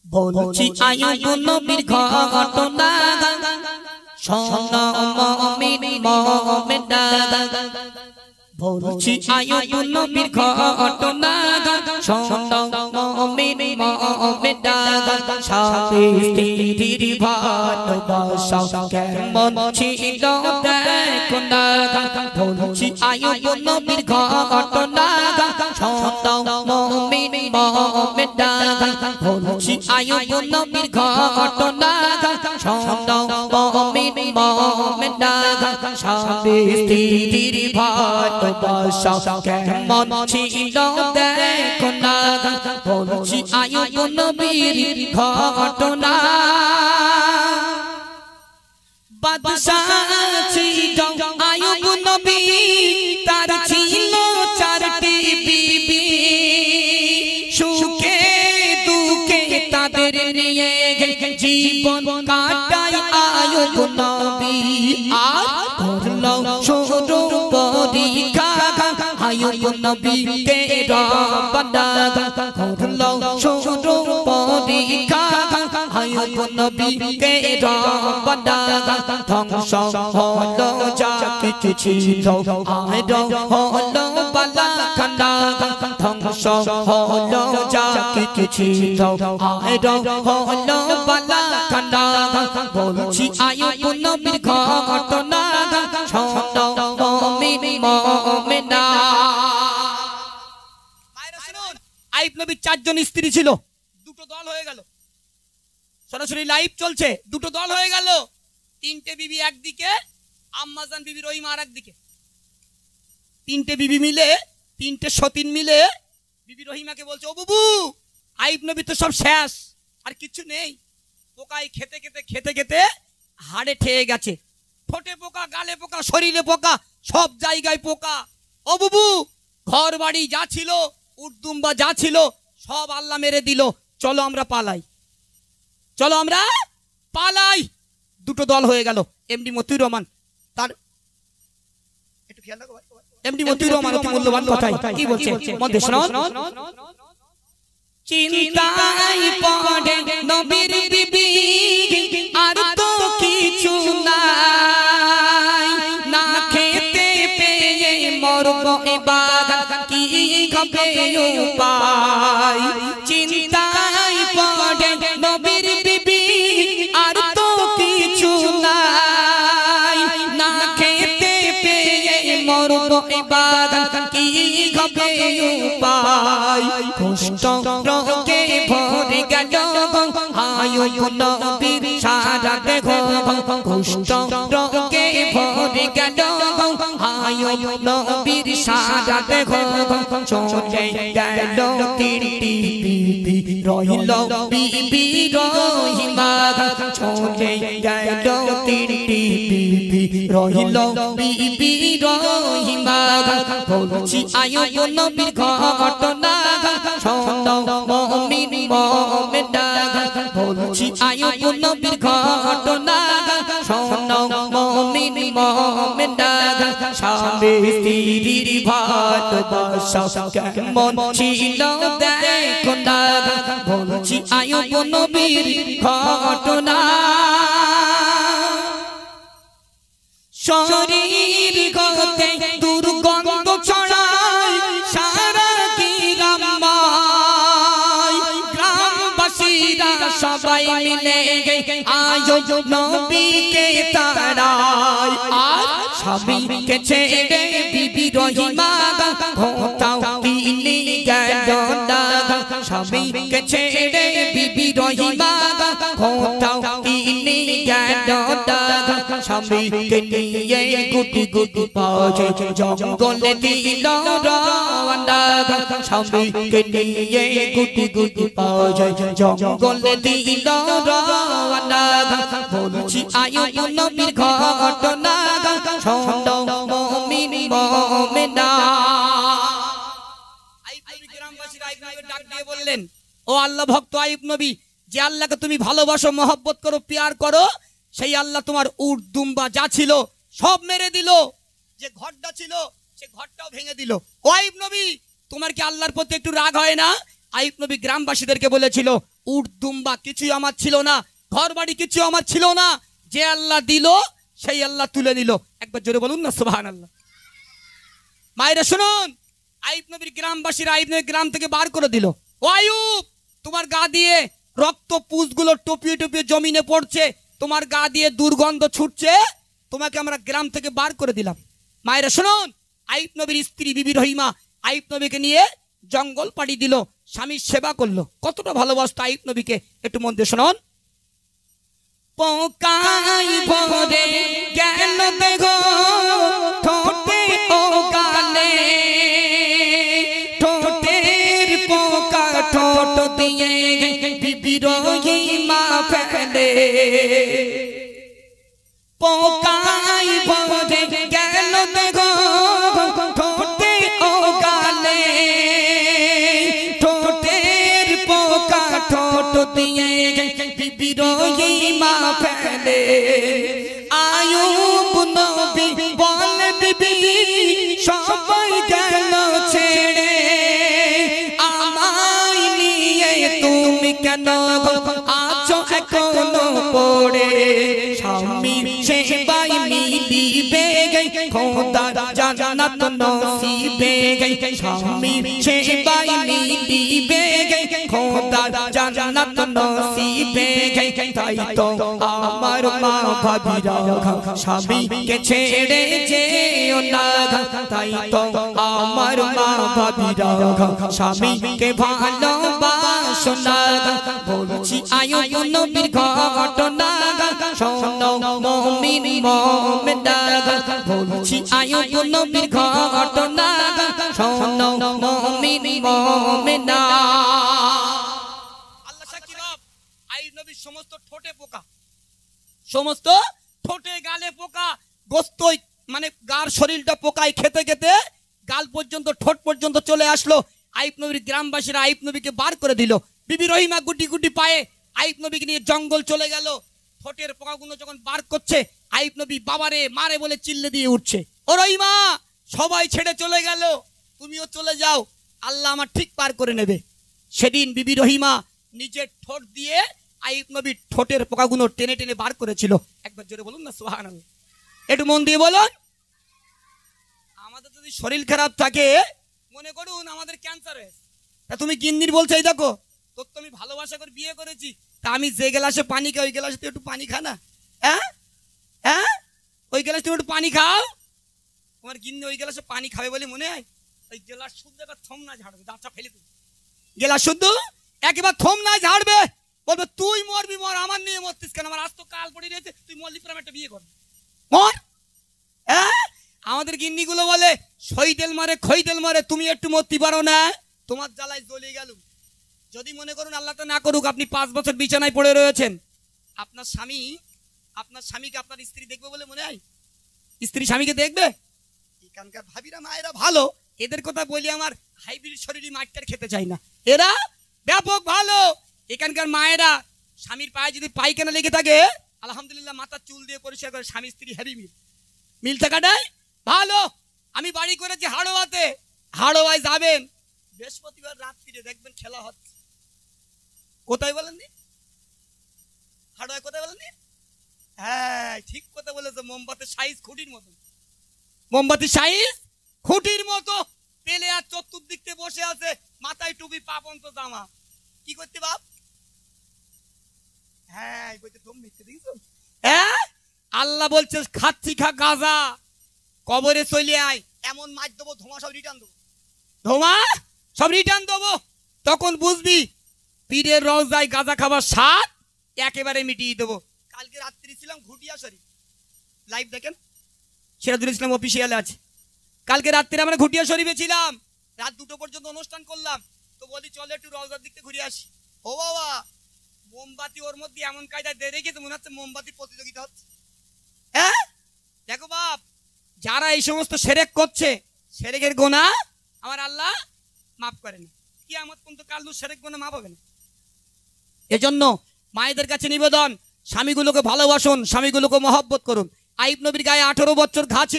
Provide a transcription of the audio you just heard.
বলছি আইয়ুব নবীর ঘটনা শোনো মুমিন মুমিনা বলছি আইয়ুব নবীর ঘটনা শোনো মুমিন মুমিনা স্বামী স্ত্রীর ভালোবাসা কেমন ছিল দেখো না বলছি আইয়ুব নবীর ঘটনা শোনো মুমিন মুমিনা বলছি আইয়ুব নবীর ঘটনা শোনো মুমিন মুমিনা স্বামী স্ত্রীর ভালোবাসা কেমন ছিল দেখো না বলছি আইয়ুব নবীর ঘটনা বাদশাহ ছিল আইয়ুব নবী তার ছিল চারটি বিবি সুখে দুঃখে তাদের নিয়ে জীবন কাটায় আইয়ুব নবী আর করলো শুরু পরীক্ষা আইয়ুব নবীকে রব্বানা করলো শুরু পরীক্ষা আইয়ুব নবীকে রব্বানা ধ্বংস হলো যা কিছু ছিল আর হলো বালাখানা ধ্বংস হলো যা কিছু ছিল আর হলো বালাখানা বলছি আইয়ুব নবীর ঘটনা শোনো মুমিন মুমিনা মায়েরা শুনুন আইয়ুব নবীর চারজন স্ত্রী ছিল দুটো দল হয়ে গেল সরাসরি লাইভ চলছে দুটো দল হয়ে গেল তিনটে বিবি একদিকে আম্মাজান বিবি রহিমা আরেকদিকে তিনটে বিবি মিলে তিনটে সতীন মিলে বিবি রহিমাকে বলছে ও বুবু আইয়ুব নবী তো সব শেষ আর কিছু নেই পোকায় খেতে খেতে খেতে খেতে হাড়ে ঠেয়ে গেছে ঠোঁটে পোকা গালে পোকা শরীরে পোকা সব জায়গায় পোকা ও বুবু ঘর বাড়ি যা ছিল উর্দুম্বা যা ছিল সব আল্লাহ মেরে দিল চলো আমরা পালাই চলো আমরা পালাই দুটো দল হয়ে গেল এমডি মতিউর রহমান তার একটু খেয়াল রাখো এমডি মতিউর রহমান অতি মূল্যবান কথা কি বলছে মধ্যে শুনুন চিন্তায় পড়ে নবীর বিবি আর তো কিছু নাই না খেতে পেয়ে মরব এবার কি হবে উপায় চিন্তায় পড়ে নবীর বিবি আর তো কিছু নাই না খেতে পেয়ে মরব এবার কি হবে উপায় কষ্ট রোগে ভরে গেল আইয়ুব নবীর সারা দেহ কষ্ট রোগে ভরে গেল আইয়ুব নবীর সারা দেহ চলে গেল তিনটি বিবি রহিল বিবি রহিমা চলে গেল তিনটি বিবি রহিল বিবি রহিমা বলছি আইয়ুব নবীর ঘটনা শোনো মুমিন মুমিনা বলছি আইয়ুব নবীর ঘটনা শোনো মুমিন মুমিনা স্বামী স্ত্রীর ভালোবাসা কেমন ছিল দেখো না বলছি আইয়ুব নবীর ঘটনা শরীর হতে দুর্গন্ধ ছড়ায় সারা গ্রামবাসীরা সবাই মিলে আইয়ুব নবীকে তাড়ায় আর স্বামীকে ছেড়ে বিবি রহিমা কোথাও তিনি গেল না স্বামীকে ছেড়ে বিবি রহিমা কোথাও তিনি গেল না স্বামীকে নিয়ে গুটি গুটি পাছে জঙ্গলে দিল রওনা স্বামীকে নিয়ে গুটি গুটি পাছে জঙ্গলে দিল রওনা বলছি আইয়ুব নবীর ঘটনা শোনো মুমিন মুমিনা আইয়ুব নবী গ্রামবাসীরা আইয়ুব নবীকে ডাক দিয়ে বললেন ও আল্লাহ ভক্ত আইয়ুব নবী যে আল্লাহকে তুমি ভালোবাসো মহব্বত করো প্যার করো সেই আল্লাহ তোমার উট দুম্বা যা ছিল সব মেরে দিল যে ঘরটা ছিল সে ঘরটাও ভেঙে দিল ও আইয়ুব নবী তোমার কি আল্লাহর প্রতি একটু রাগ হয় না আইয়ুব নবী গ্রামবাসীদেরকে বলেছিল, উট দুম্বা কিছুই আমার ছিল না, ঘর বাড়ি কিছু আমার ছিল না, যে আল্লাহ দিল সেই আল্লাহ তুলে দিল। একবার জোরে বলুন না সুবহানাল্লাহ। মায়েরা শুনুন, আইয়ুব নবীর গ্রামবাসীরা আইয়ুব নবীর গ্রাম থেকে বার করে দিল। ও আইয়ুব, তোমার গা দিয়ে রক্ত পুষগুলো টপিয়ে টপিয়ে জমিনে পড়ছে, তোমার গা দিয়ে দুর্গন্ধ ছুটছে, তোমাকে আমরা গ্রাম থেকে বার করে দিলাম। মায়েরা শুনুন, আইয়ুব নবীর স্ত্রী বিবি রহিমা আইয়ুব নবীকে নিয়ে জঙ্গল পাড়ি দিল, স্বামীর সেবা করলো। কতটা ভালোবাসতো আইয়ুব নবীকে, একটু মন দিয়ে শুনুন। পোকাই ভরে গেল দেখো ঠোঁটে ও গালে, ঠোঁটের পোকা ঠোঁট দিয়ে বিবি রহিমা ফেলে। পোকাই ভরে গেল দেখো ঠোঁটে ও গালে, ঠোঁটের পোকা ঠোঁট দিয়ে বিবি রহিমা ফেলে। আইয়ুব নবী বলে বিবি সবাই গেল ছেড়ে, আমায় নিয়ে তুমি কেন আছো এখনো পড়ে। স্বামী সেবাই মিলিবে খোদা জান্নাত নসিবে, স্বামী সেবাই মিলিবে খোদা জান্নাত নসিবে। তাই তো আমার মা ভাবিরা স্বামীকে ছেড়ে যেও না, তাই তো আমার মা ভাবিরা স্বামীকে ভালোবাসো না। বলছি আইয়ুব নবীর ঘটনা শোনো মুমিন মুমিনা, বলছি আইয়ুব নবীর ঘটনা শোনো মুমিন মুমিনা। আল্লাহ সাক্ষী রব, আইয়ুব নবীর সমস্ত ঠোঁটে পোকা, সমস্ত ঠোঁটে গালে পোকা, গোস্ত মানে গার শরীরটা পোকায় খেতে খেতে গাল পর্যন্ত ঠোঁট পর্যন্ত চলে আসলো। আইয়ুব নবীর গ্রামবাসীরা আইয়ুব নবীকে বার করে দিল। বিবি রহিমা গুটি গুটি পায়ে আইয়ুব নবীকে নিয়ে জঙ্গল চলে গেল। ঠোঁটের পোকাগুলো যখন বার করছে, আইয়ুব নবী বাবারে মারে বলে চিল্লে দিয়ে উঠছে, ও রহিমা সবাই ছেড়ে চলে গেল, তুমিও চলে যাও, আল্লাহ আমার ঠিক পার করে নেবে। সেদিন বিবি রহিমা নিজের ঠোঁট দিয়ে আইয়ুব নবীর ঠোঁটের পোকাগুলো টেনে টেনে বার করেছিল। একবার জোরে বলুন না সুবহানাল্লাহ। একটু মন দিয়ে বলুন। আমাদের যদি শরীর খারাপ থাকে, মনে করুন আমাদের ক্যান্সার হয়েছে, তা তুমি গিন্নির বলছো এই দেখো তোর তো আমি ভালোবাসা করে বিয়ে করেছি, তা আমি যে গ্লাসে পানি খাই ওই গ্লাসে তুই একটু পানি খা না, হ্যাঁ হ্যাঁ ওই গ্লাসে তুমি একটু পানি খাও। তোমার গিন্নি ওই গ্লাসে পানি খাবে বলে মনে হয় ওই গ্লাস শুদ্ধ এবার থম না ঝাড়বে, দাঁতটা ফেলে দেবে, গ্লাস শুদ্ধ একবার থম না ঝাড়বে, বলবে তুই মরবি মর, আমার নিয়ে মরতিস কেন, আমার আজ তো কাল পড়ে রয়েছে, তুই মরলি পরে একটা বিয়ে করবি মর। হ্যাঁ আমাদের গিন্নিগুলো বলে সইদেল মারে খইদেল মারে, তুমি একটু মরতে পারো না, তোমার জ্বালায় জ্বলে গেল। যদি মনে করুন আল্লাহ তো না করুক আপনি 5 বছর বিছানায় পড়ে রয়েছেন, আপনার স্বামীকে আপনার স্ত্রী দেখবে বলে মনে হয়? স্ত্রী স্বামীকে দেখবে? এখানকার ভাবিরা মায়েরা ভালো, এদের কথা বলি আমার হাইব্রিড শরীরী মাইটার খেতে চাই না, এরা ব্যাপক ভালো। এখানকার মায়েরা স্বামীর পায়ে যদি পায়খানা লেগে থাকে আলহামদুলিল্লাহ মাথার চুল দিয়ে পরিষ্কার করে, স্বামী স্ত্রী হেভি মিল থাকাটাই ভালো। আমি বাড়ি করেছি হাড়োয়াতে, হাড়োয়ায় যাবেন বৃহস্পতিবার রাত্রিরে দেখবেন খেলা হচ্ছে। কোথায় বলেন নি? হাড়োয়ায় কোথায় বলেন নি? হ্যাঁ ঠিক কথা বলেছে, মোমবাতির সাইজ খুঁটির মতো, মোমবাতির সাইজ খুঁটির মতো, পেলে আর চতুর্দিক থেকে বসে আছে, মাথায় টুপি পা পর্যন্ত জামা, কি করতে বাপ? হ্যাঁ বলতে তোম মিথ্যে দেখছো? হ্যাঁ আল্লাহ বলছে খাচ্ছি খা গাঁজা, কবরে চলে আয়, এমন মাছ দেবো ধোঁয়া সব রিটার্ন দেবো, ধোঁয়া সব রিটার্ন দেবো, তখন বুঝবি পীরের রওজায় গাঁজা খাবার স্বাদ একেবারে মিটিয়ে দেবো। কালকে রাত্রি ছিলাম ঘুটিয়া শরীফ, লাইভ দেখেন সিরাজুল ইসলাম অফিসিয়ালে আছে, কালকে রাত্রে আমরা ঘুটিয়া শরীফে ছিলাম, রাত 2টো পর্যন্ত অনুষ্ঠান করলাম, তো বলি চলে একটু রওজার দিক থেকে ঘুরে আসি। ও বাবা মোমবাতি ওর মধ্যে এমন কায়দায় দিয়ে রেখেছে মনে হচ্ছে মোমবাতি প্রতিযোগিতা হচ্ছে। হ্যাঁ দেখো বাপ, যারা এই সমস্ত শিরক করছে, শিরকের গুনাহ আমার আল্লাহ মাফ করে না, কিয়ামত পর্যন্ত কাল শিরক গুনাহ মাফ হবে না। এজন্য মায়েদের কাছে নিবেদন, স্বামীগুলোকে ভালোবাসুন, স্বামীগুলোকে মহব্বত করুন। আইয়ুব নবীর গায়ে 18 বছর ঘা ছিল।